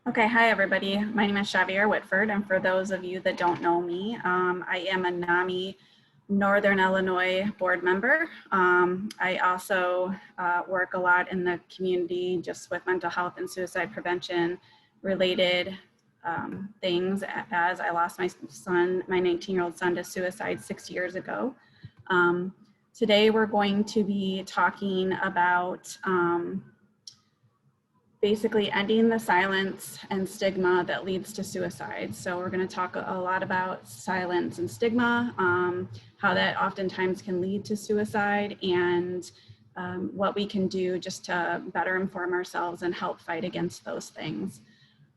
Okay, hi everybody. My name is Xavier Whitford, and for those of you that don't know me, I am a NAMI Northern Illinois board member. I also work a lot in the community just with mental health and suicide prevention related things, as I lost my son, my 19-year-old son, to suicide 6 years ago. Today we're going to be talking about basically ending the silence and stigma that leads to suicide. So we're going to talk a lot about silence and stigma, how that oftentimes can lead to suicide, and what we can do just to better inform ourselves and help fight against those things.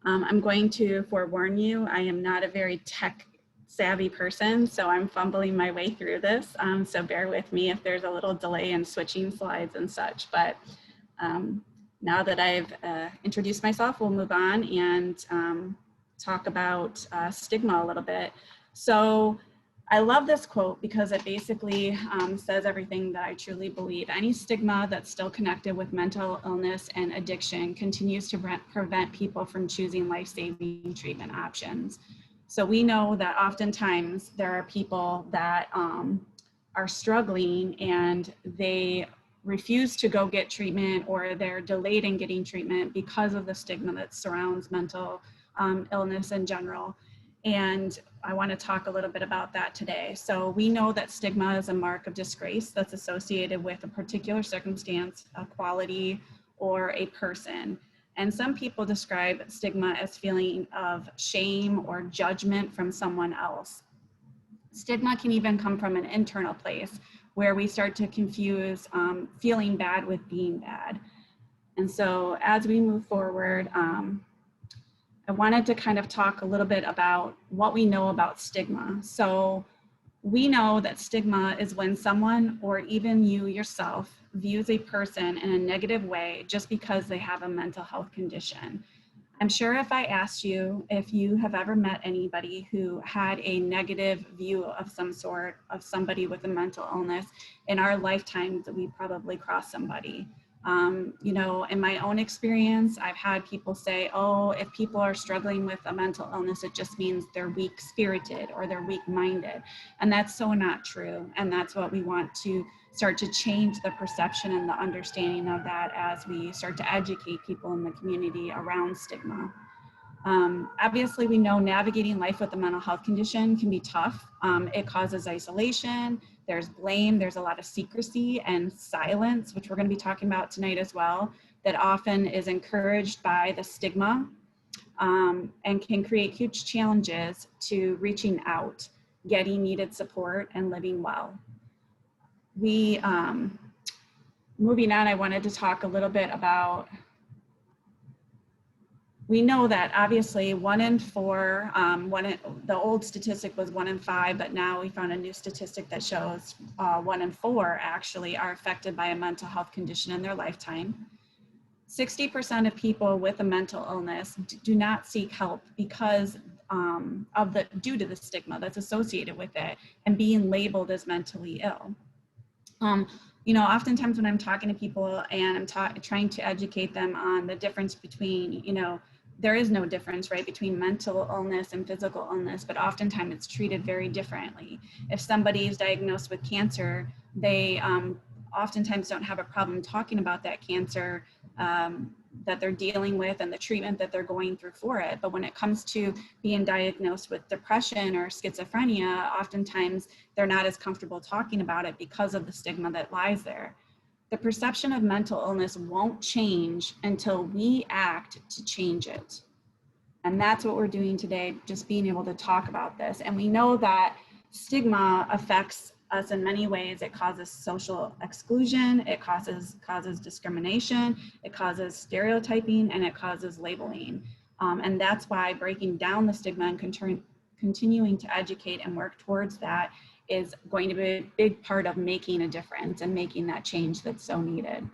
I'm going to forewarn you, I am not a very tech savvy person, so I'm fumbling my way through this. So bear with me if there's a little delay in switching slides and such, but now that I've introduced myself, we'll move on and talk about stigma a little bit. So I love this quote because it basically says everything that I truly believe. Any stigma that's still connected with mental illness and addiction continues to prevent people from choosing life-saving treatment options. So we know that oftentimes there are people that are struggling and they refuse to go get treatment, or they're delayed in getting treatment because of the stigma that surrounds mental illness in general. And I want to talk a little bit about that today. So we know that stigma is a mark of disgrace that's associated with a particular circumstance, a quality, or a person. And some people describe stigma as feeling of shame or judgment from someone else. Stigma can even come from an internal place where we start to confuse feeling bad with being bad. And so as we move forward, I wanted to kind of talk a little bit about what we know about stigma. So we know that stigma is when someone, or even you yourself, views a person in a negative way just because they have a mental health condition. I'm sure if I asked you if you have ever met anybody who had a negative view of some sort of somebody with a mental illness, in our lifetime that we probably crossed somebody. You know, in my own experience, I've had people say, oh, if people are struggling with a mental illness, it just means they're weak spirited or they're weak minded. And that's so not true. And that's what we want to start to change, the perception and the understanding of that as we start to educate people in the community around stigma. Obviously, we know navigating life with a mental health condition can be tough. It causes isolation, there's blame, there's a lot of secrecy and silence, which we're going to be talking about tonight as well, that often is encouraged by the stigma and can create huge challenges to reaching out, getting needed support, and living well. Moving on, I wanted to talk a little bit about, we know that obviously 1 in 4, the old statistic was 1 in 5, but now we found a new statistic that shows 1 in 4 actually are affected by a mental health condition in their lifetime. 60% of people with a mental illness do not seek help because due to the stigma that's associated with it and being labeled as mentally ill. You know, oftentimes when I'm talking to people and I'm trying to educate them on the difference between, you know, there is no difference, right, between mental illness and physical illness, but oftentimes it's treated very differently. If somebody is diagnosed with cancer, they oftentimes don't have a problem talking about that cancer that they're dealing with and the treatment that they're going through for it. But when it comes to being diagnosed with depression or schizophrenia, oftentimes they're not as comfortable talking about it because of the stigma that lies there. The perception of mental illness won't change until we act to change it. And that's what we're doing today, just being able to talk about this. And we know that stigma affects us in many ways. It causes social exclusion, it causes discrimination, it causes stereotyping, and it causes labeling. And that's why breaking down the stigma and continuing to educate and work towards that is going to be a big part of making a difference and making that change that's so needed.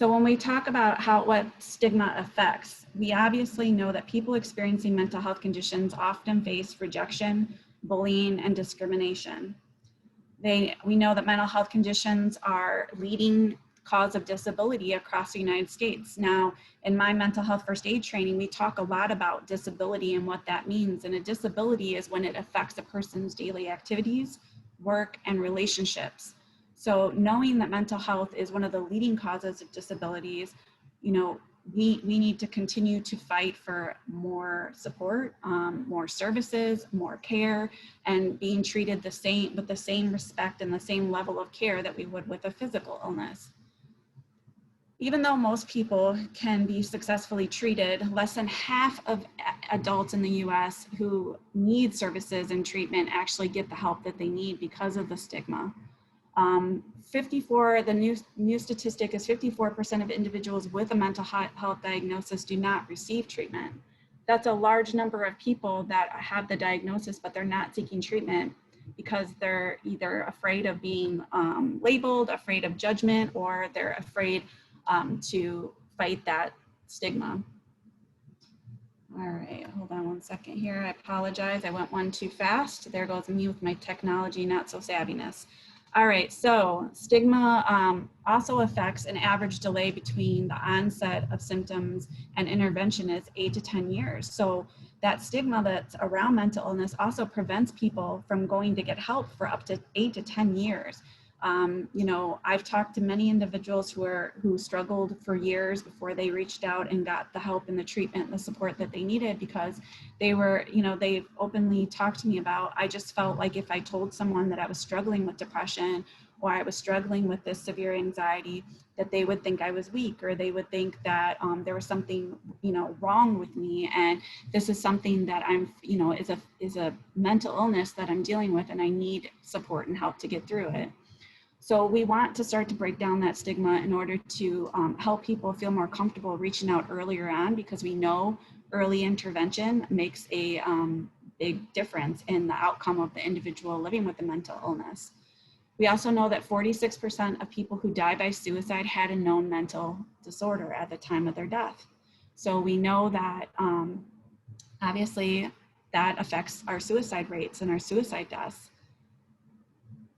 So when we talk about what stigma affects, we obviously know that people experiencing mental health conditions often face rejection, bullying, and discrimination. We know that mental health conditions are leading cause of disability across the United States. Now, in my mental health first aid training, we talk a lot about disability and what that means. And a disability is when it affects a person's daily activities, work, and relationships. So knowing that mental health is one of the leading causes of disabilities, you know, we need to continue to fight for more support, more services, more care, and being treated the same with the same respect and the same level of care that we would with a physical illness. Even though most people can be successfully treated, less than half of adults in the US who need services and treatment actually get the help that they need because of the stigma. The new statistic is 54% of individuals with a mental health diagnosis do not receive treatment. That's a large number of people that have the diagnosis, but they're not seeking treatment because they're either afraid of being labeled, afraid of judgment, or they're afraid to fight that stigma. All right, hold on one second here. I apologize, I went one too fast. There goes me with my technology not so savviness. All right, so stigma also affects an average delay between the onset of symptoms and intervention is 8 to 10 years. So that stigma that's around mental illness also prevents people from going to get help for up to 8 to 10 years. You know, I've talked to many individuals who struggled for years before they reached out and got the help and the treatment and the support that they needed, because they were, you know, they've openly talked to me about, I just felt like if I told someone that I was struggling with depression or I was struggling with this severe anxiety, that they would think I was weak, or they would think that there was something, you know, wrong with me. And this is something that I'm, you know, is a mental illness that I'm dealing with, and I need support and help to get through it. So we want to start to break down that stigma in order to help people feel more comfortable reaching out earlier on, because we know early intervention makes a big difference in the outcome of the individual living with a mental illness. We also know that 46% of people who die by suicide had a known mental disorder at the time of their death. So we know that obviously that affects our suicide rates and our suicide deaths.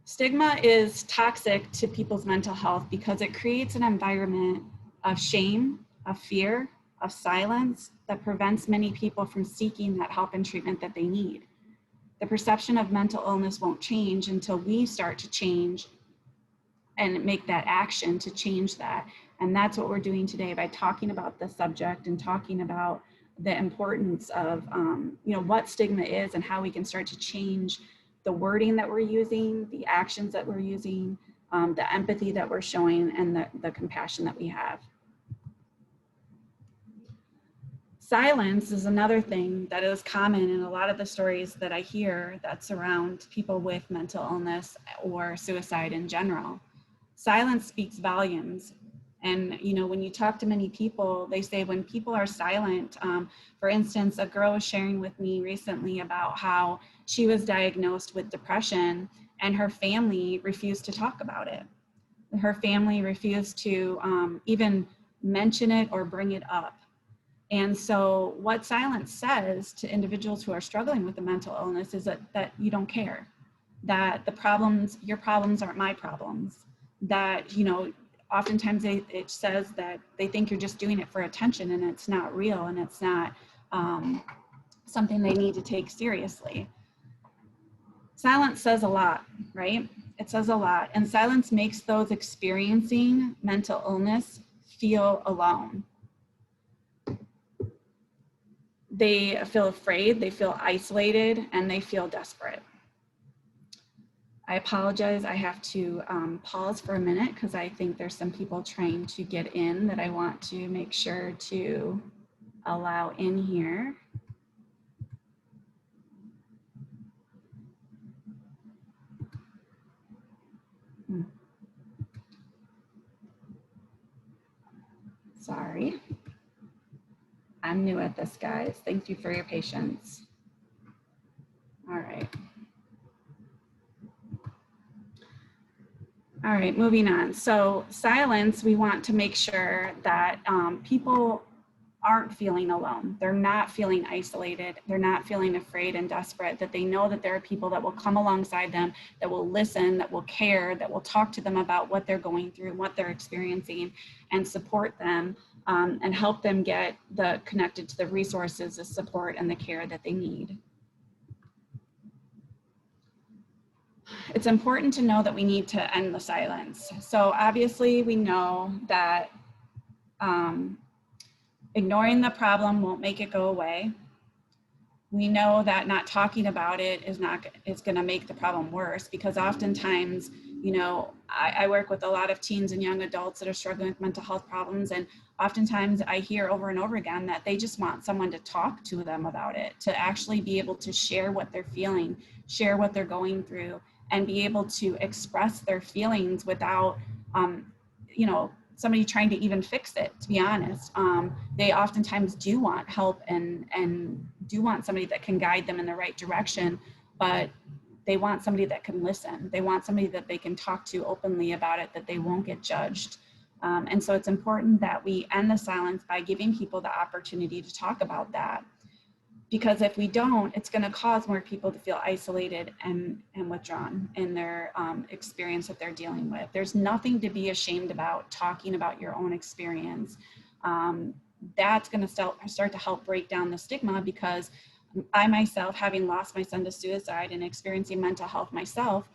Stigma is toxic to people's mental health because it creates an environment of shame, of fear, of silence that prevents many people from seeking that help and treatment that they need. The perception of mental illness won't change until we start to change and make that action to change that. And that's what we're doing today by talking about the subject and talking about the importance of you know, what stigma is and how we can start to change the wording that we're using, the actions that we're using, the empathy that we're showing, and the compassion that we have. Silence is another thing that is common in a lot of the stories that I hear that surround people with mental illness or suicide in general. Silence speaks volumes. And, you know, when you talk to many people, they say when people are silent, for instance, a girl was sharing with me recently about how she was diagnosed with depression and her family refused to talk about it. Her family refused to even mention it or bring it up. And so what silence says to individuals who are struggling with a mental illness is that you don't care, that your problems aren't my problems, that, you know, oftentimes it says that they think you're just doing it for attention and it's not real and it's not something they need to take seriously. Silence says a lot, right? It says a lot, and silence makes those experiencing mental illness feel alone. They feel afraid, they feel isolated, and they feel desperate. I apologize, I have to pause for a minute because I think there's some people trying to get in that I want to make sure to allow in here. Sorry. I'm new at this, guys. Thank you for your patience. All right. All right, moving on. So silence, we want to make sure that people aren't feeling alone. They're not feeling isolated. They're not feeling afraid and desperate, that they know that there are people that will come alongside them, that will listen, that will care, that will talk to them about what they're going through, what they're experiencing, and support them and help them get connected to the resources, the support, and the care that they need. It's important to know that we need to end the silence. So obviously we know that ignoring the problem won't make it go away. We know that not talking about it is going to make the problem worse, because oftentimes, you know, I work with a lot of teens and young adults that are struggling with mental health problems, and oftentimes I hear over and over again that they just want someone to talk to them about it, to actually be able to share what they're feeling, share what they're going through, and be able to express their feelings without, you know, somebody trying to even fix it, to be honest. They oftentimes do want help and do want somebody that can guide them in the right direction, but they want somebody that can listen. They want somebody that they can talk to openly about it, that they won't get judged. And so it's important that we end the silence by giving people the opportunity to talk about that. Because if we don't, it's going to cause more people to feel isolated and withdrawn in their experience that they're dealing with. There's nothing to be ashamed about talking about your own experience. That's going to start to help break down the stigma, because I myself, having lost my son to suicide and experiencing mental health myself,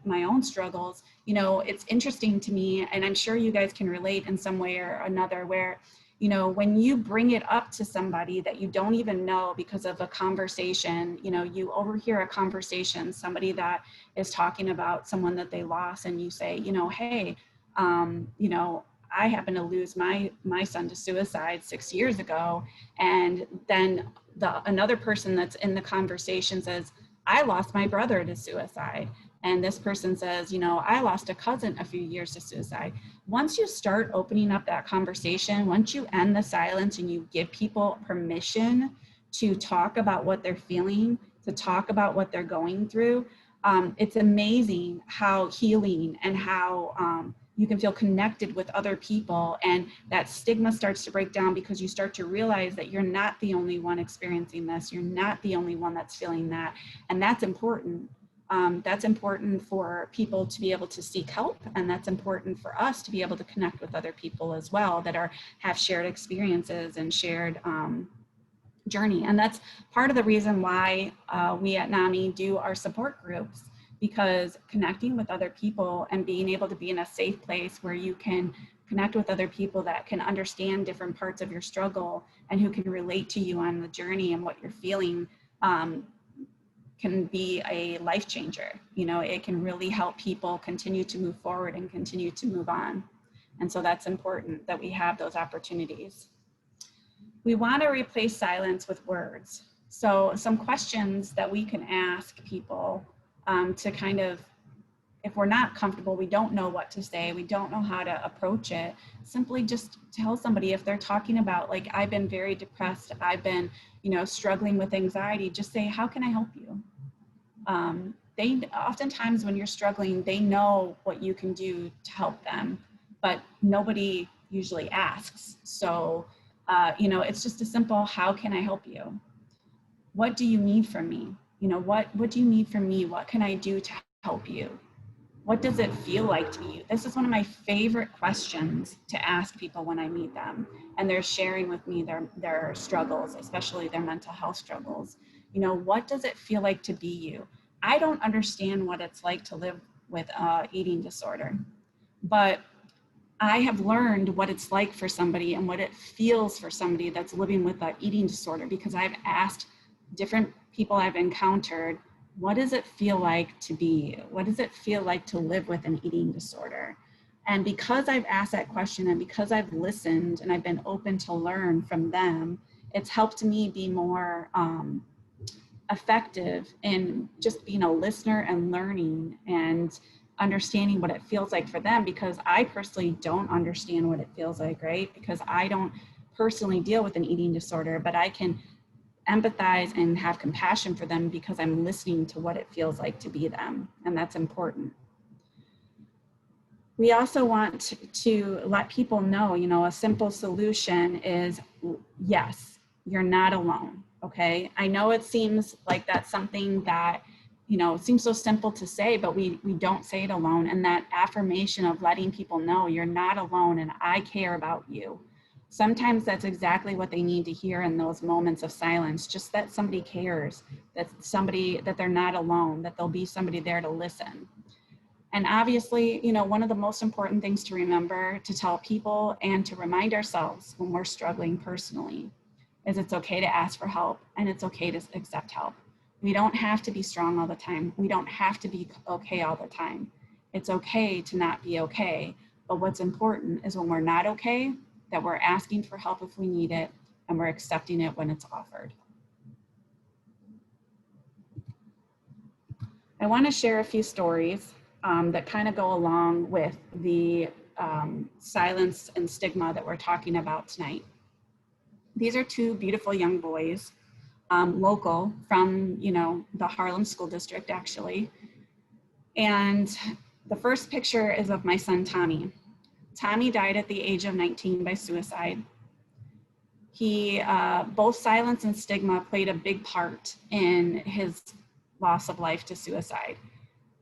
my own struggles, you know, it's interesting to me, and I'm sure you guys can relate in some way or another, where, you know, when you bring it up to somebody that you don't even know because of a conversation, you know, you overhear a conversation, somebody that is talking about someone that they lost, and you say, you know, hey, you know, I happened to lose my son to suicide 6 years ago. And then another person that's in the conversation says, I lost my brother to suicide. And this person says, you know, I lost a cousin a few years to suicide. Once you start opening up that conversation, once you end the silence and you give people permission to talk about what they're feeling, to talk about what they're going through, it's amazing how healing and how you can feel connected with other people, and that stigma starts to break down, because you start to realize that you're not the only one experiencing this. You're not the only one that's feeling that. And that's important. That's important for people to be able to seek help. And that's important for us to be able to connect with other people as well that have shared experiences and shared journey. And that's part of the reason why we at NAMI do our support groups, because connecting with other people and being able to be in a safe place where you can connect with other people that can understand different parts of your struggle and who can relate to you on the journey and what you're feeling can be a life changer. You know, it can really help people continue to move forward and continue to move on. And so that's important that we have those opportunities. We want to replace silence with words. So some questions that we can ask people to kind of, if we're not comfortable, we don't know what to say, we don't know how to approach it, simply just tell somebody, if they're talking about, like, I've been very depressed, I've been, you know, struggling with anxiety, just say, how can I help you? They oftentimes, when you're struggling, they know what you can do to help them, but nobody usually asks. So, you know, it's just a simple, how can I help you? What do you need from me? You know, what do you need from me? What can I do to help you? What does it feel like to you? This is one of my favorite questions to ask people when I meet them and they're sharing with me their struggles, especially their mental health struggles. You know, what does it feel like to be you? I don't understand what it's like to live with eating disorder, but I have learned what it's like for somebody and what it feels for somebody that's living with an eating disorder, because I've asked different people I've encountered, what does it feel like to be you? What does it feel like to live with an eating disorder? And because I've asked that question and because I've listened and I've been open to learn from them, it's helped me be more effective in just being a listener and learning and understanding what it feels like for them, because I personally don't understand what it feels like, right? Because I don't personally deal with an eating disorder, but I can empathize and have compassion for them because I'm listening to what it feels like to be them. And that's important. We also want to let people know, a simple solution is yes, you're not alone, okay? I know it seems like that's something that, seems so simple to say, but we don't say it alone. And that affirmation of letting people know you're not alone and I care about you. Sometimes that's exactly what they need to hear in those moments of silence, just that somebody cares, that they're not alone, that there'll be somebody there to listen. And obviously, one of the most important things to remember, to tell people and to remind ourselves when we're struggling personally, is it's okay to ask for help and it's okay to accept help. We don't have to be strong all the time. We don't have to be okay all the time. It's okay to not be okay. But what's important is when we're not okay, that we're asking for help if we need it and we're accepting it when it's offered. I want to share a few stories that kind of go along with the silence and stigma that we're talking about tonight. These are two beautiful young boys, local from, the Harlem School District, actually. And the first picture is of my son, Tommy. Tommy died at the age of 19 by suicide. Both silence and stigma played a big part in his loss of life to suicide.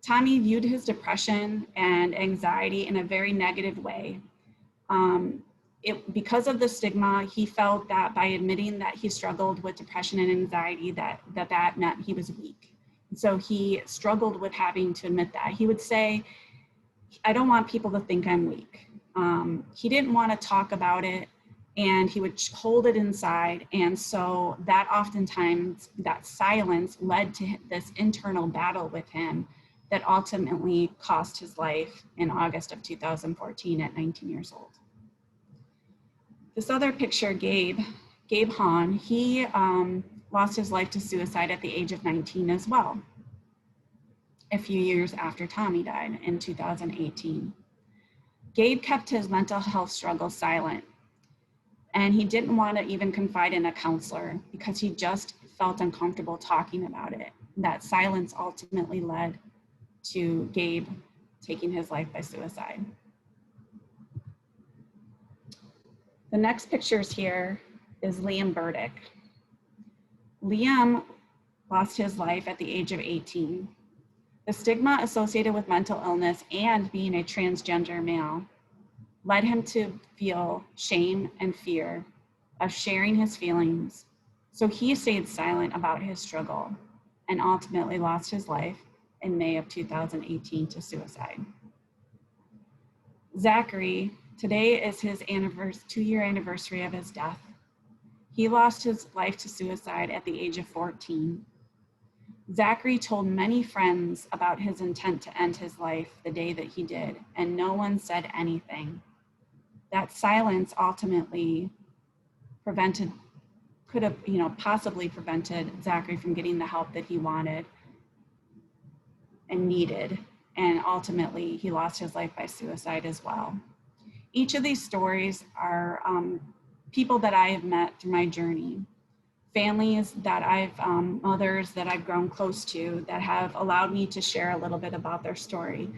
Tommy viewed his depression and anxiety in a very negative way. Because of the stigma, he felt that by admitting that he struggled with depression and anxiety, that meant he was weak. So he struggled with having to admit that. He would say, I don't want people to think I'm weak. He didn't want to talk about it and he would hold it inside. And so that oftentimes, that silence led to this internal battle with him that ultimately cost his life in August of 2014 at 19 years old. This other picture, Gabe Hahn, he lost his life to suicide at the age of 19 as well, a few years after Tommy died in 2018. Gabe kept his mental health struggles silent, and he didn't want to even confide in a counselor because he just felt uncomfortable talking about it. That silence ultimately led to Gabe taking his life by suicide. The next pictures here is Liam Burdick. Liam lost his life at the age of 18. The stigma associated with mental illness and being a transgender male led him to feel shame and fear of sharing his feelings. So he stayed silent about his struggle and ultimately lost his life in May of 2018 to suicide. Zachary, today is his 2-year anniversary of his death. He lost his life to suicide at the age of 14. Zachary told many friends about his intent to end his life the day that he did, and no one said anything. That silence ultimately could have possibly prevented Zachary from getting the help that he wanted and needed. And ultimately, he lost his life by suicide as well. Each of these stories are people that I have met through my journey, families that mothers that I've grown close to that have allowed me to share a little bit about their story.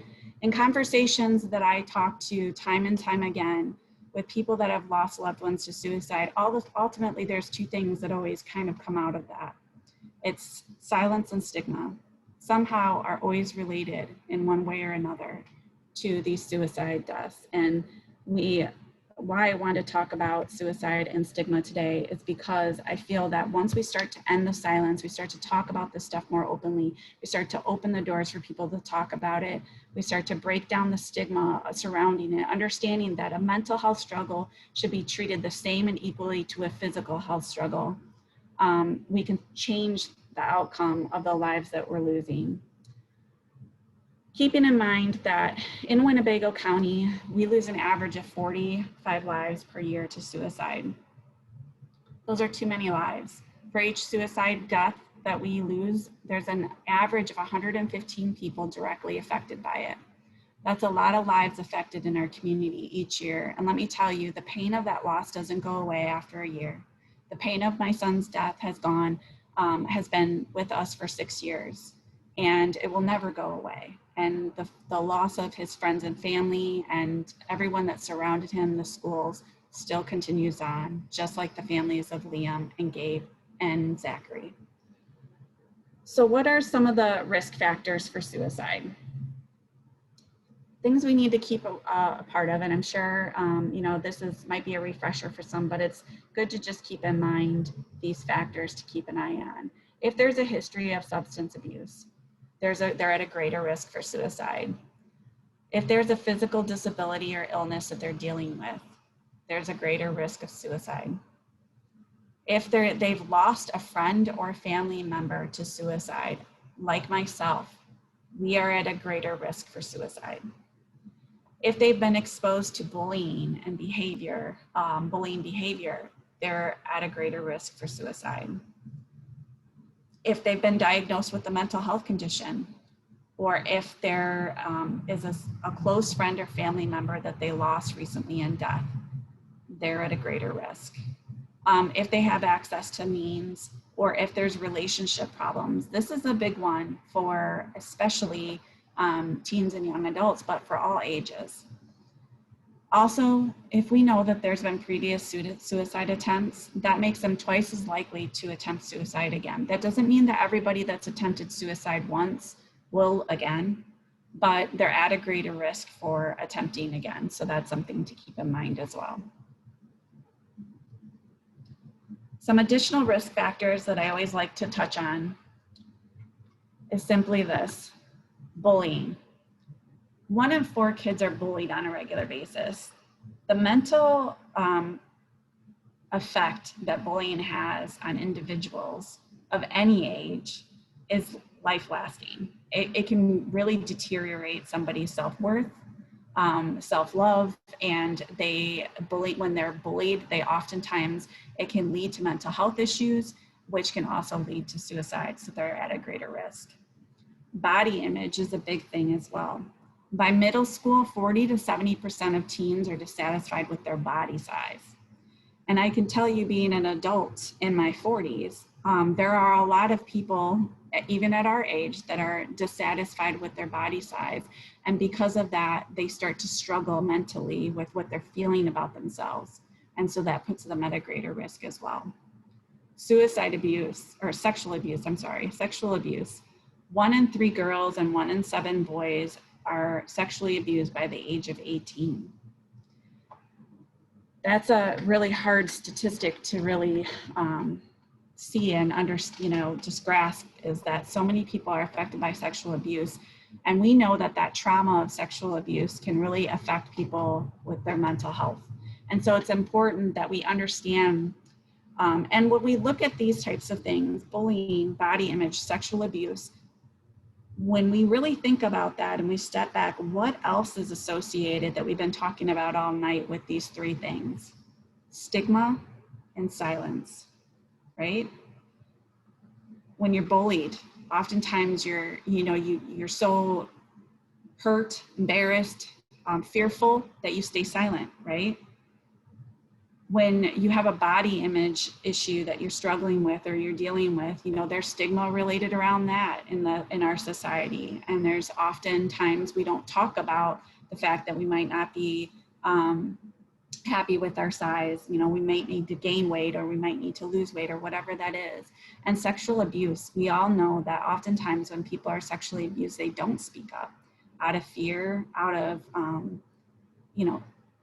And conversations that I talk to time and time again with people that have lost loved ones to suicide, ultimately there's two things that always kind of come out of that. It's silence and stigma. Somehow are always related in one way or another to these suicide deaths. And why I want to talk about suicide and stigma today is because I feel that once we start to end the silence, we start to talk about this stuff more openly, we start to open the doors for people to talk about it, we start to break down the stigma surrounding it, understanding that a mental health struggle should be treated the same and equally to a physical health struggle. We can change the outcome of the lives that we're losing. Keeping in mind that in Winnebago County, we lose an average of 45 lives per year to suicide. Those are too many lives. For each suicide death that we lose, there's an average of 115 people directly affected by it. That's a lot of lives affected in our community each year. And let me tell you, the pain of that loss doesn't go away after a year. The pain of my son's death has been with us for 6 years, and it will never go away. and the loss of his friends and family and everyone that surrounded him, the schools, still continues on, just like the families of Liam and Gabe and Zachary. So what are some of the risk factors for suicide? Things we need to keep a part of, and I'm sure this might be a refresher for some, but it's good to just keep in mind these factors to keep an eye on. If there's a history of substance abuse, they're at a greater risk for suicide. If there's a physical disability or illness that they're dealing with, there's a greater risk of suicide. If they've lost a friend or family member to suicide, like myself, we are at a greater risk for suicide. If they've been exposed to bullying and bullying behavior, they're at a greater risk for suicide. If they've been diagnosed with a mental health condition, or if there is a close friend or family member that they lost recently in death, they're at a greater risk. If they have access to means, or if there's relationship problems. This is a big one for especially teens and young adults, but for all ages. Also, if we know that there's been previous suicide attempts, that makes them twice as likely to attempt suicide again. That doesn't mean that everybody that's attempted suicide once will again, but they're at a greater risk for attempting again. So that's something to keep in mind as well. Some additional risk factors that I always like to touch on is simply this: bullying. 1 in 4 kids are bullied on a regular basis. The mental effect that bullying has on individuals of any age is life-lasting. It can really deteriorate somebody's self-worth, self-love, and when they're bullied, oftentimes it can lead to mental health issues, which can also lead to suicide, so they're at a greater risk. Body image is a big thing as well. By middle school, 40 to 70% of teens are dissatisfied with their body size. And I can tell you, being an adult in my 40s, there are a lot of people, even at our age, that are dissatisfied with their body size. And because of that, they start to struggle mentally with what they're feeling about themselves. And so that puts them at a greater risk as well. Sexual abuse. 1 in 3 girls and 1 in 7 boys are sexually abused by the age of 18. That's a really hard statistic to really see and just grasp, is that so many people are affected by sexual abuse. And we know that trauma of sexual abuse can really affect people with their mental health. And so it's important that we understand, and when we look at these types of things, bullying, body image, sexual abuse, when we really think about that and we step back, what else is associated that we've been talking about all night with these 3 things? Stigma and silence, right? When you're bullied, oftentimes you're so hurt, embarrassed, fearful that you stay silent, right? When you have a body image issue that you're struggling with or you're dealing with, there's stigma related around that in our society. And there's often times we don't talk about the fact that we might not be happy with our size. We might need to gain weight, or we might need to lose weight, or whatever that is. And sexual abuse, we all know that oftentimes when people are sexually abused, they don't speak up out of fear, out of,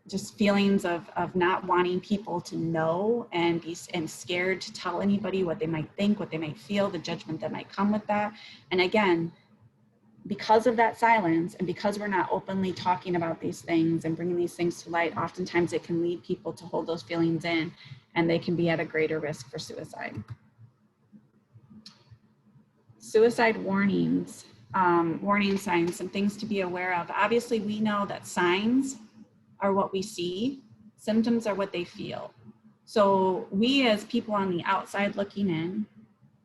just feelings of not wanting people to know, and scared to tell anybody what they might think, what they might feel, the judgment that might come with that. And again, because of that silence, and because we're not openly talking about these things and bringing these things to light, oftentimes it can lead people to hold those feelings in, and they can be at a greater risk for suicide. Suicide warnings, warning signs, some things to be aware of. Obviously, we know that signs are what we see, symptoms are what they feel. So we, as people on the outside looking in,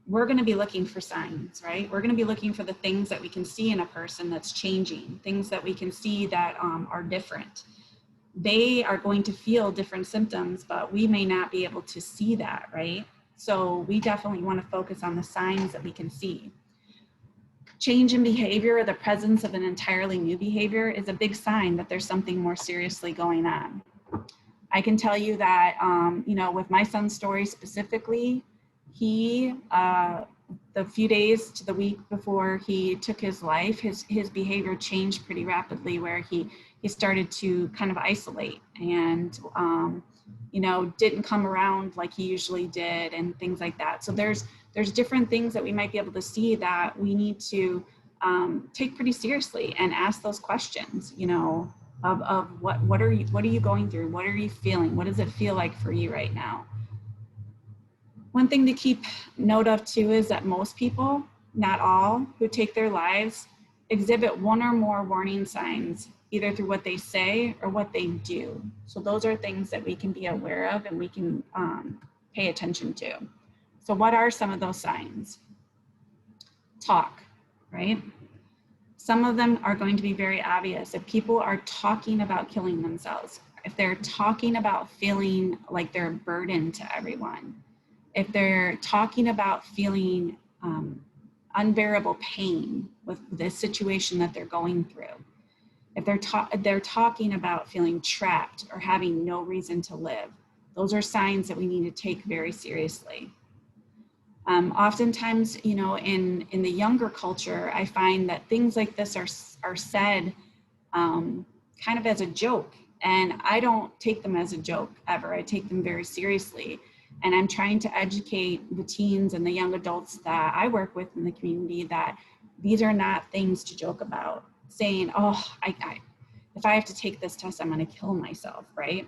we're going to be looking for signs, right? We're going to be looking for the things that we can see in a person that's changing, things that we can see that are different. They are going to feel different symptoms, but we may not be able to see that, right? So we definitely want to focus on the signs that we can see. Change in behavior or the presence of an entirely new behavior is a big sign that there's something more seriously going on. I can tell you that, you know, with my son's story specifically, he, the few days to the week before he took his life, his behavior changed pretty rapidly, where he started to kind of isolate and, you know, didn't come around like he usually did and things like that. So there's different things that we might be able to see that we need to take pretty seriously and ask those questions, you know, of what are you going through? What are you feeling? What does it feel like for you right now? One thing to keep note of too is that most people, not all, who take their lives exhibit one or more warning signs, either through what they say or what they do. So those are things that we can be aware of and we can pay attention to. So what are some of those signs? Talk, right? Some of them are going to be very obvious. If people are talking about killing themselves, if they're talking about feeling like they're a burden to everyone, if they're talking about feeling unbearable pain with the situation that they're going through, if they're talking about feeling trapped or having no reason to live, those are signs that we need to take very seriously. Oftentimes, you know, in the younger culture, I find that things like this are said kind of as a joke, and I don't take them as a joke ever. I take them very seriously, and I'm trying to educate the teens and the young adults that I work with in the community that these are not things to joke about. Saying, oh, if I have to take this test, I'm going to kill myself, right?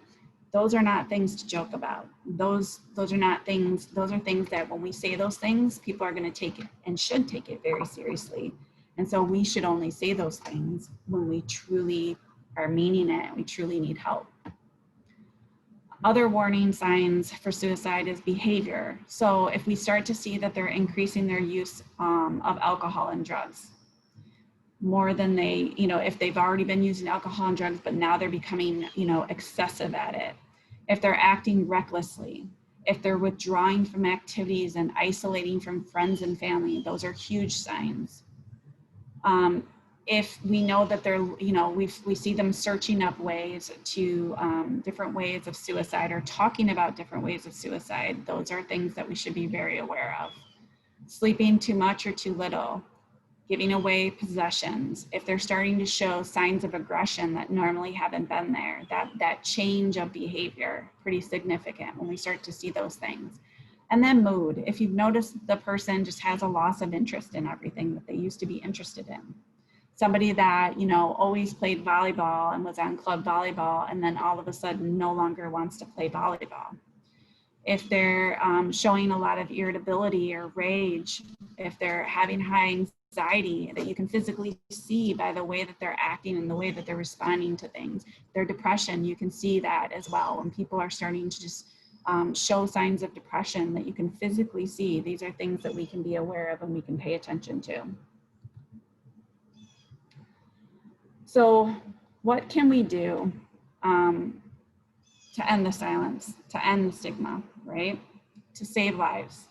Those are not things to joke about. Those are not things, those are things that when we say those things, people are going to take it and should take it very seriously. And so we should only say those things when we truly are meaning it and we truly need help. Other warning signs for suicide is behavior. So if we start to see that they're increasing their use of alcohol and drugs, more than they, you know, if they've already been using alcohol and drugs, but now they're becoming, you know, excessive at it. If they're acting recklessly, if they're withdrawing from activities and isolating from friends and family, those are huge signs. If we know that they're, you know, we see them searching up ways to different ways of suicide or talking about different ways of suicide, those are things that we should be very aware of. Sleeping too much or too little, giving away possessions, if they're starting to show signs of aggression that normally haven't been there, that change of behavior, pretty significant when we start to see those things. And then mood, if you've noticed the person just has a loss of interest in everything that they used to be interested in. Somebody that, you know, always played volleyball and was on club volleyball and then all of a sudden no longer wants to play volleyball. If they're showing a lot of irritability or rage, if they're having high anxiety that you can physically see by the way that they're acting and the way that they're responding to things. Their depression, you can see that as well. When people are starting to just show signs of depression that you can physically see, these are things that we can be aware of and we can pay attention to. So what can we do to end the silence, to end the stigma, right? To save lives?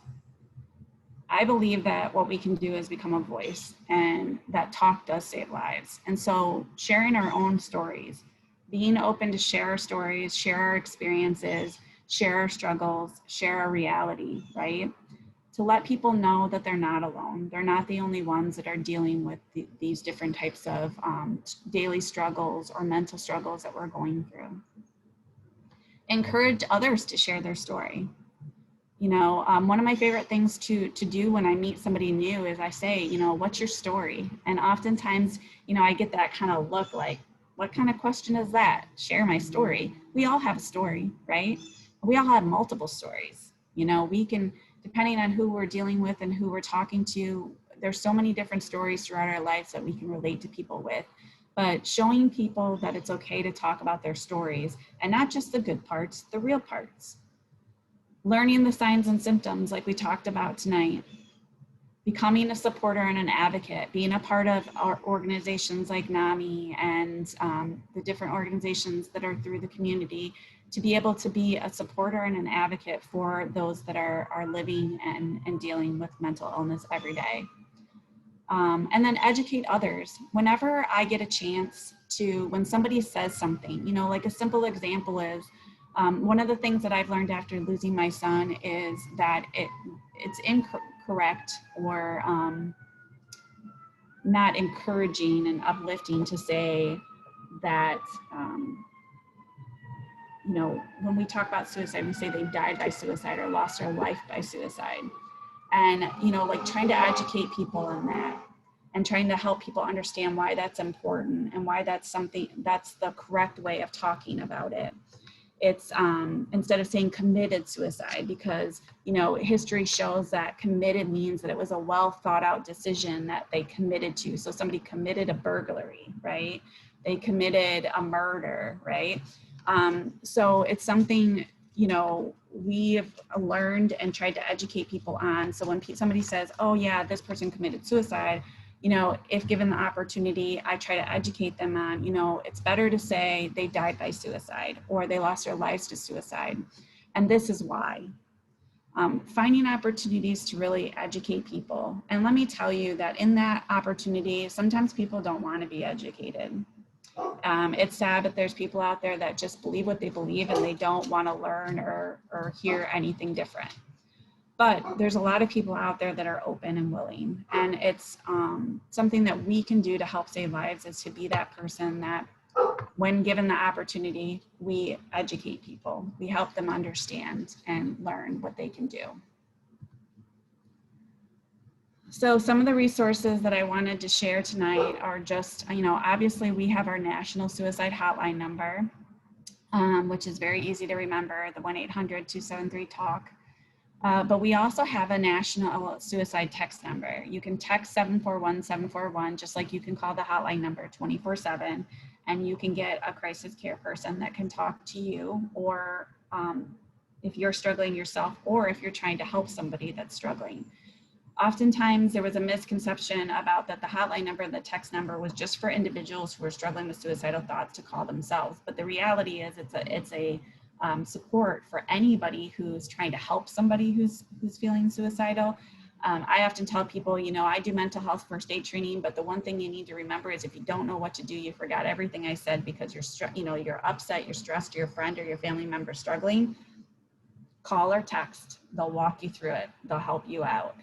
I believe that what we can do is become a voice, and that talk does save lives. And so sharing our own stories, being open to share our stories, share our experiences, share our struggles, share our reality, right? To let people know that they're not alone. They're not the only ones that are dealing with these different types of daily struggles or mental struggles that we're going through. Encourage others to share their story. You know, one of my favorite things to do when I meet somebody new is I say, you know, what's your story? And oftentimes, you know, I get that kind of look like, what kind of question is that? Share my story. We all have a story, right? We all have multiple stories. You know, we can, depending on who we're dealing with and who we're talking to, there's so many different stories throughout our lives that we can relate to people with. But showing people that it's okay to talk about their stories and not just the good parts, the real parts. Learning the signs and symptoms like we talked about tonight. Becoming a supporter and an advocate, being a part of our organizations like NAMI and the different organizations that are through the community to be able to be a supporter and an advocate for those that are living and dealing with mental illness every day. And then educate others. Whenever I get a chance to, when somebody says something, you know, like a simple example is, one of the things that I've learned after losing my son is that it's incorrect or not encouraging and uplifting to say that, you know, when we talk about suicide, we say they died by suicide or lost their life by suicide. And, you know, like trying to educate people on that and trying to help people understand why that's important and why that's something, that's the correct way of talking about it. It's instead of saying committed suicide, because, you know, history shows that committed means that it was a well thought out decision that they committed to. So somebody committed a burglary, right? They committed a murder, right? So it's something, you know, we've learned and tried to educate people on. So when somebody says, oh yeah, this person committed suicide, you know, if given the opportunity, I try to educate them on, you know, it's better to say they died by suicide or they lost their lives to suicide. And this is why. Finding opportunities to really educate people. And let me tell you that in that opportunity, sometimes people don't want to be educated. It's sad, but there's people out there that just believe what they believe and they don't want to learn or hear anything different. But there's a lot of people out there that are open and willing. And it's something that we can do to help save lives is to be that person that when given the opportunity, we educate people. We help them understand and learn what they can do. So some of the resources that I wanted to share tonight are just, you know, obviously we have our national suicide hotline number, which is very easy to remember, the 1-800-273-TALK. But we also have a national suicide text number. You can text 741-741, just like you can call the hotline number 24/7, and you can get a crisis care person that can talk to you, or if you're struggling yourself, or if you're trying to help somebody that's struggling. Oftentimes there was a misconception about that the hotline number and the text number was just for individuals who are struggling with suicidal thoughts to call themselves. But the reality is it's a support for anybody who's trying to help somebody who's feeling suicidal. I often tell people, you know, I do mental health first aid training, but the one thing you need to remember is if you don't know what to do, you forgot everything I said because you're upset, you're stressed, your friend or your family member struggling, call or text. They'll walk you through it. They'll help you out.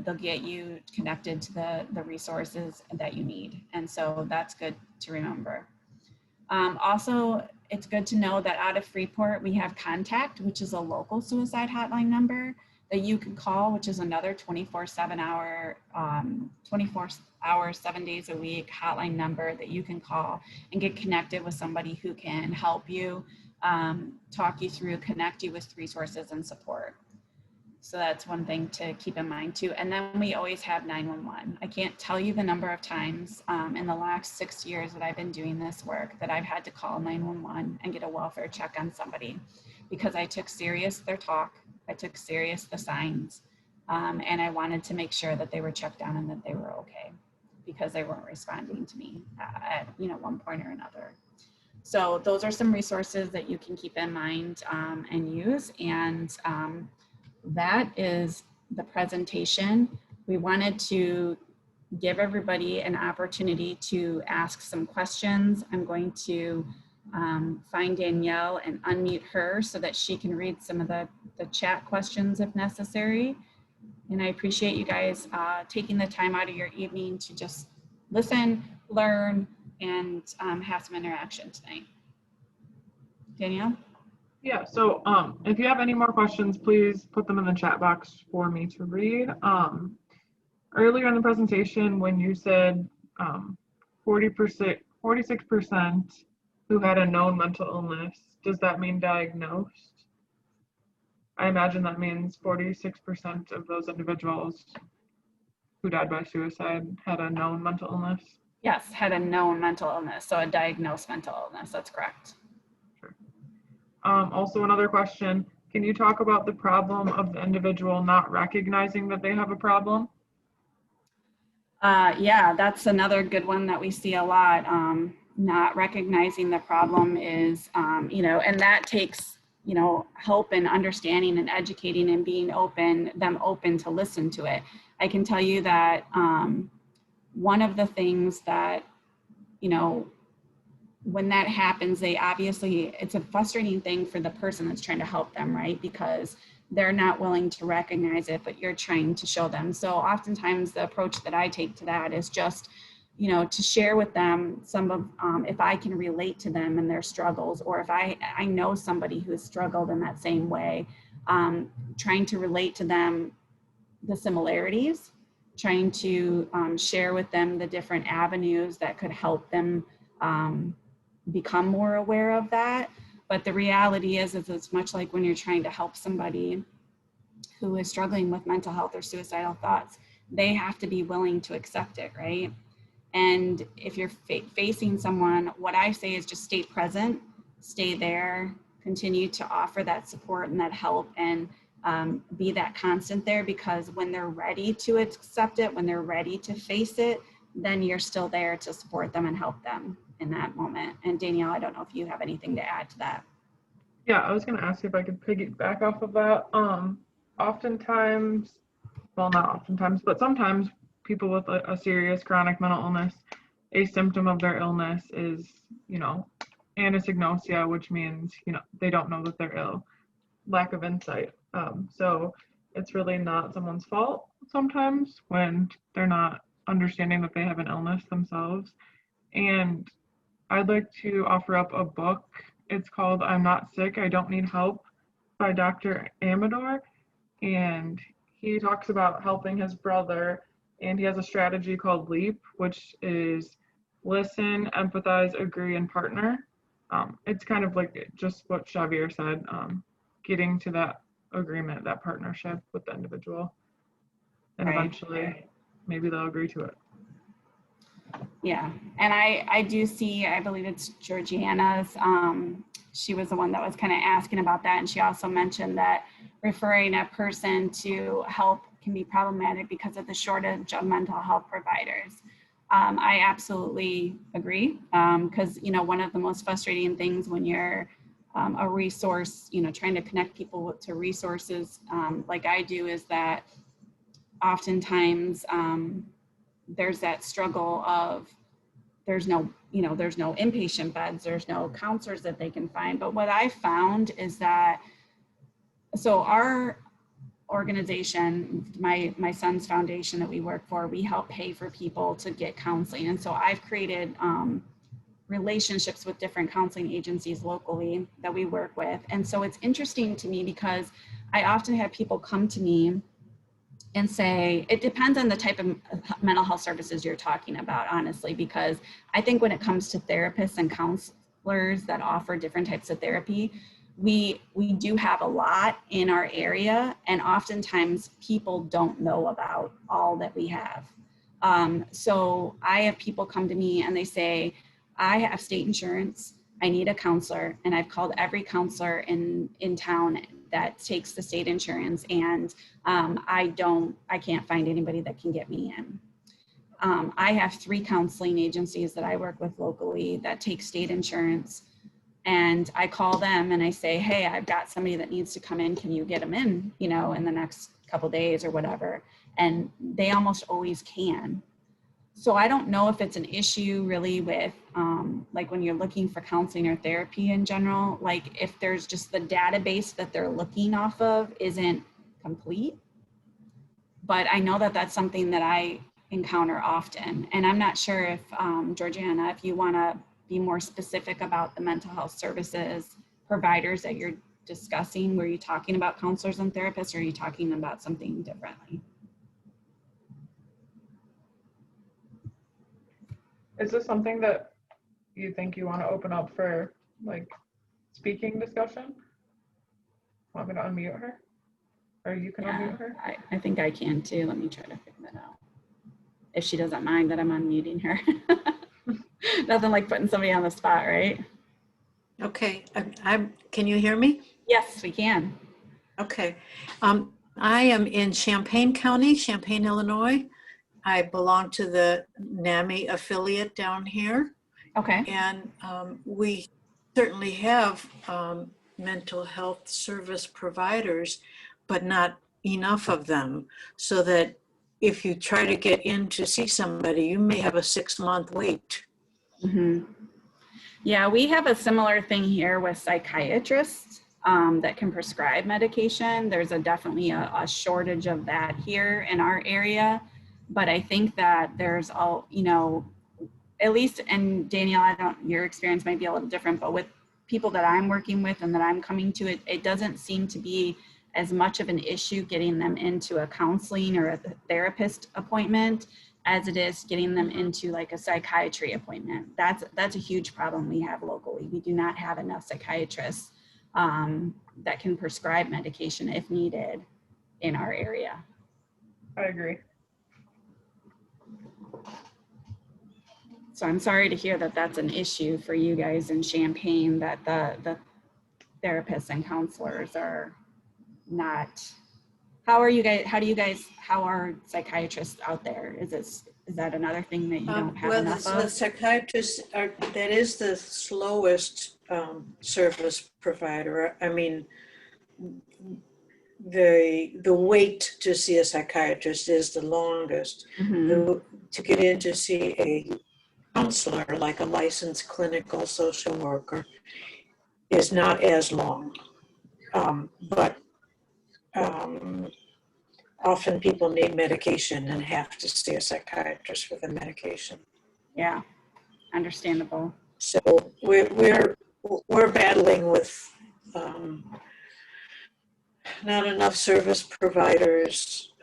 They'll get you connected to the resources that you need. And so that's good to remember. Also, it's good to know that out of Freeport, we have Contact, which is a local suicide hotline number that you can call, which is another 24/7 hour, 24 hours, 7 days a week hotline number that you can call and get connected with somebody who can help you, talk you through, connect you with resources and support. So that's one thing to keep in mind too. And then we always have 911. I can't tell you the number of times in the last 6 years that I've been doing this work that I've had to call 911 and get a welfare check on somebody because I took serious their talk, I took serious the signs, and I wanted to make sure that they were checked on and that they were okay because they weren't responding to me at one point or another. So those are some resources that you can keep in mind and use. And that is the presentation. We wanted to give everybody an opportunity to ask some questions. I'm going to find Danielle and unmute her so that she can read some of the chat questions if necessary. And I appreciate you guys taking the time out of your evening to just listen, learn, and have some interaction tonight. Danielle? Yeah, so if you have any more questions, please put them in the chat box for me to read. Earlier in the presentation, when you said 46% who had a known mental illness, does that mean diagnosed? I imagine that means 46% of those individuals who died by suicide had a known mental illness? Yes, had a known mental illness, so a diagnosed mental illness, that's correct. Also another question, can you talk about the problem of the individual not recognizing that they have a problem? Yeah, that's another good one that we see a lot. Not recognizing the problem is, and that takes, help and understanding and educating and being open to listen to it. I can tell you that one of the things that, you know, when that happens, they obviously, it's a frustrating thing for the person that's trying to help them, right? Because they're not willing to recognize it, but you're trying to show them. So oftentimes the approach that I take to that is just, you know, to share with them some of, if I can relate to them and their struggles, or if I know somebody who's struggled in that same way, trying to relate to them the similarities, trying to share with them the different avenues that could help them become more aware of that. But the reality is it's much like when you're trying to help somebody who is struggling with mental health or suicidal thoughts, they have to be willing to accept it, right? And if you're facing someone, what I say is just stay present, stay there, continue to offer that support and that help, and be that constant there, because when they're ready to accept it, when they're ready to face it, then you're still there to support them and help them in that moment. And Danielle, I don't know if you have anything to add to that. Yeah, I was going to ask if I could piggyback off of that. Oftentimes, well, not oftentimes, but sometimes people with a serious chronic mental illness, a symptom of their illness is, you know, anosognosia, which means, you know, they don't know that they're ill, lack of insight. So it's really not someone's fault sometimes when they're not understanding that they have an illness themselves. And I'd like to offer up a book. It's called I'm Not Sick, I Don't Need Help by Dr. Amador. And he talks about helping his brother. And he has a strategy called LEAP, which is listen, empathize, agree, and partner. It's kind of like just what Xavier said, getting to that agreement, that partnership with the individual. And Right. eventually, maybe they'll agree to it. Yeah, and I do see, I believe it's Georgiana's, she was the one that was kind of asking about that. And she also mentioned that referring a person to help can be problematic because of the shortage of mental health providers. I absolutely agree, because, you know, one of the most frustrating things when you're a resource, you know, trying to connect people to resources like I do, is that oftentimes there's that struggle of there's no, you know, there's no inpatient beds, there's no counselors that they can find. But what I found is that, so our organization, my son's foundation that we work for, we help pay for people to get counseling. And so I've created relationships with different counseling agencies locally that we work with. And so it's interesting to me because I often have people come to me and say, it depends on the type of mental health services you're talking about, honestly, because I think when it comes to therapists and counselors that offer different types of therapy, we do have a lot in our area, and oftentimes people don't know about all that we have. So I have people come to me and they say, I have state insurance, I need a counselor, and I've called every counselor in town that takes the state insurance, and I can't find anybody that can get me in. I have 3 counseling agencies that I work with locally that take state insurance, and I call them and I say, hey, I've got somebody that needs to come in, can you get them in, you know, in the next couple days or whatever? And they almost always can. So I don't know if it's an issue really with like when you're looking for counseling or therapy in general, like if there's just the database that they're looking off of isn't complete. But I know that that's something that I encounter often. And I'm not sure if, Georgiana, if you want to be more specific about the mental health services providers that you're discussing. Were you talking about counselors and therapists, or are you talking about something differently? Is this something that you think you want to open up for, like, speaking discussion? Want me to unmute her? Or you can unmute her? I think I can too. Let me try to figure that out. If she doesn't mind that I'm unmuting her. Nothing like putting somebody on the spot, right? Okay, can you hear me? Yes, we can. Okay. I am in Champaign County, Champaign, Illinois. I belong to the NAMI affiliate down here. Okay. And we certainly have mental health service providers, but not enough of them, so that if you try to get in to see somebody, you may have a 6-month wait. Mhm. Yeah, we have a similar thing here with psychiatrists that can prescribe medication. There's definitely a shortage of that here in our area. But I think that there's all, at least, and Danielle, your experience might be a little different, but with people that I'm working with and that I'm coming to, it doesn't seem to be as much of an issue getting them into a counseling or a therapist appointment as it is getting them into like a psychiatry appointment. That's a huge problem we have locally. We do not have enough psychiatrists that can prescribe medication if needed in our area. I agree. So I'm sorry to hear that that's an issue for you guys in Champaign, that the therapists and counselors are not. How are psychiatrists out there? Is that another thing that you don't have Well, enough the of? psychiatrists that is the slowest service provider. I mean, the wait to see a psychiatrist is the longest. Mhm. To get in to see a counselor, like a licensed clinical social worker, is not as long. But often people need medication and have to see a psychiatrist for the medication. Yeah, understandable. So we're battling with not enough service providers,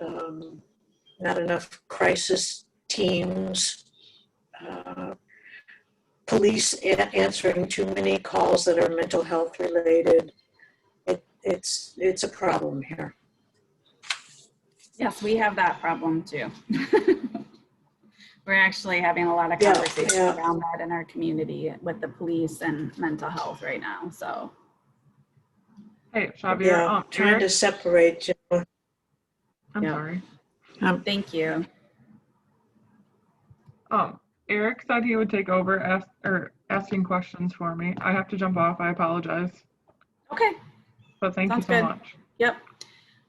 not enough crisis teams, police answering too many calls that are mental health related. It's a problem here. Yes, we have that problem too. We're actually having a lot of Yeah, conversations yeah. around that in our community with the police and mental health right now. So Hey, Xavier, Yeah, trying Eric, to separate. I'm Yeah. sorry. Thank you. Eric said he would take over asking questions for me. I have to jump off. I apologize. Okay, But thank you sounds so good. much. Yep.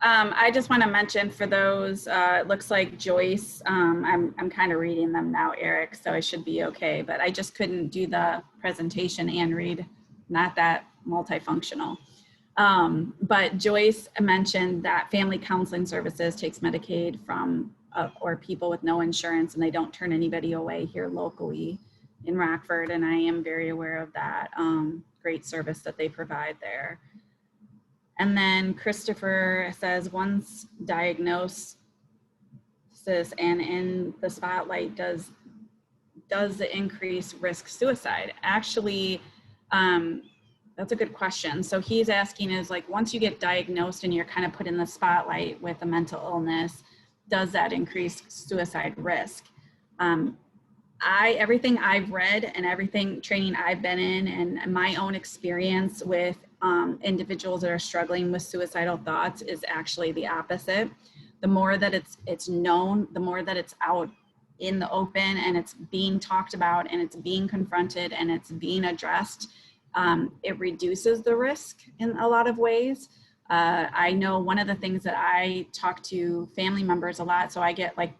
I just want to mention for those, it looks like Joyce, I'm kind of reading them now, Eric, so I should be okay, but I just couldn't do the presentation and read, not that multifunctional. But Joyce mentioned that family counseling services takes Medicaid from or people with no insurance, and they don't turn anybody away here locally in Rockford, and I am very aware of that great service that they provide there. And then Christopher says, once diagnosis and in the spotlight, does the increase risk suicide? Actually, that's a good question. So he's asking is like, once you get diagnosed and you're kind of put in the spotlight with a mental illness, does that increase suicide risk? Everything I've read and everything training I've been in and my own experience with individuals that are struggling with suicidal thoughts is actually the opposite. The more that it's known, the more that it's out in the open and it's being talked about and it's being confronted and it's being addressed, it reduces the risk in a lot of ways. I know one of the things that I talk to family members a lot, so I get like,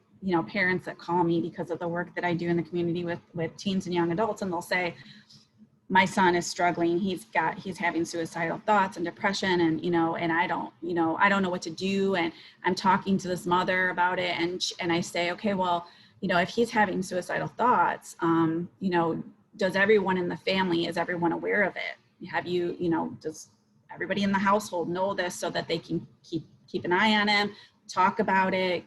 parents that call me because of the work that I do in the community with teens and young adults, and they'll say, my son is struggling. He's having suicidal thoughts and depression, and I don't know what to do. And I'm talking to this mother about it, and I say, okay, well, if he's having suicidal thoughts, does everyone in the family, is everyone aware of it? Have you, does everybody in the household know this so that they can keep an eye on him, talk about it,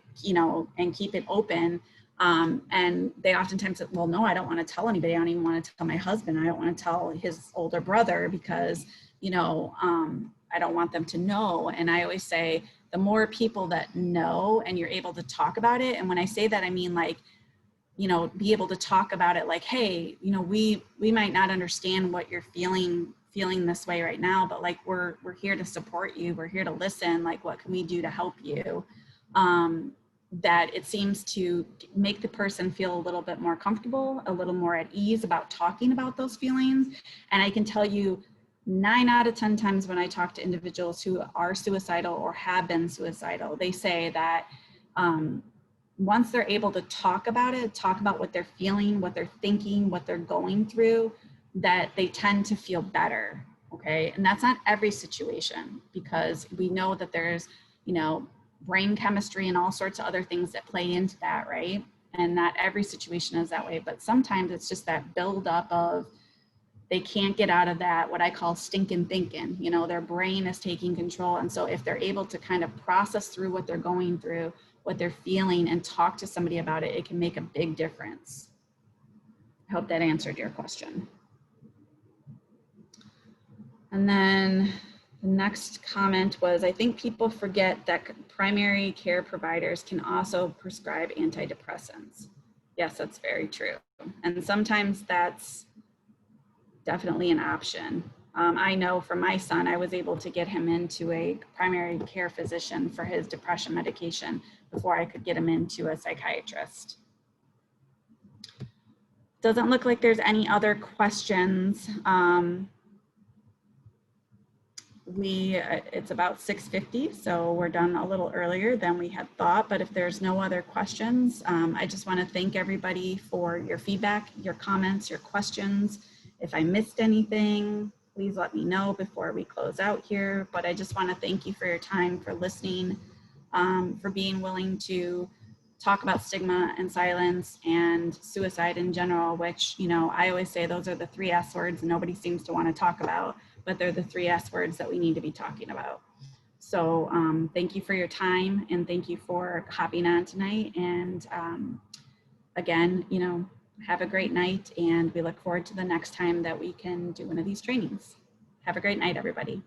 and keep it open? And they oftentimes say, well, no, I don't want to tell anybody. I don't even want to tell my husband. I don't want to tell his older brother because, I don't want them to know. And I always say, the more people that know and you're able to talk about it. And when I say that, I mean like, be able to talk about it like, hey, we might not understand what you're feeling this way right now, but like, we're here to support you. We're here to listen. Like, what can we do to help you? That it seems to make the person feel a little bit more comfortable, a little more at ease about talking about those feelings. And I can tell you 9 out of 10 times when I talk to individuals who are suicidal or have been suicidal, they say that once they're able to talk about it, talk about what they're feeling, what they're thinking, what they're going through, that they tend to feel better. Okay. And that's not every situation, because we know that there's, brain chemistry and all sorts of other things that play into that, right? And not every situation is that way, but sometimes it's just that buildup of, they can't get out of that, what I call stinking thinking, their brain is taking control. And so if they're able to kind of process through what they're going through, what they're feeling, and talk to somebody about it, it can make a big difference. I hope that answered your question. And then the next comment was, I think people forget that primary care providers can also prescribe antidepressants. Yes, that's very true. And sometimes that's definitely an option. I know for my son, I was able to get him into a primary care physician for his depression medication before I could get him into a psychiatrist. Doesn't look like there's any other questions. It's about 6:50, so we're done a little earlier than we had thought, but if there's no other questions, I just want to thank everybody for your feedback, your comments, your questions. If I missed anything, please let me know before we close out here, but I just want to thank you for your time, for listening, for being willing to talk about stigma and silence and suicide in general, which, I always say those are the 3 S words nobody seems to want to talk about, but they're the 3 S words that we need to be talking about. So thank you for your time, and thank you for hopping on tonight. And again, have a great night, and we look forward to the next time that we can do one of these trainings. Have a great night, everybody.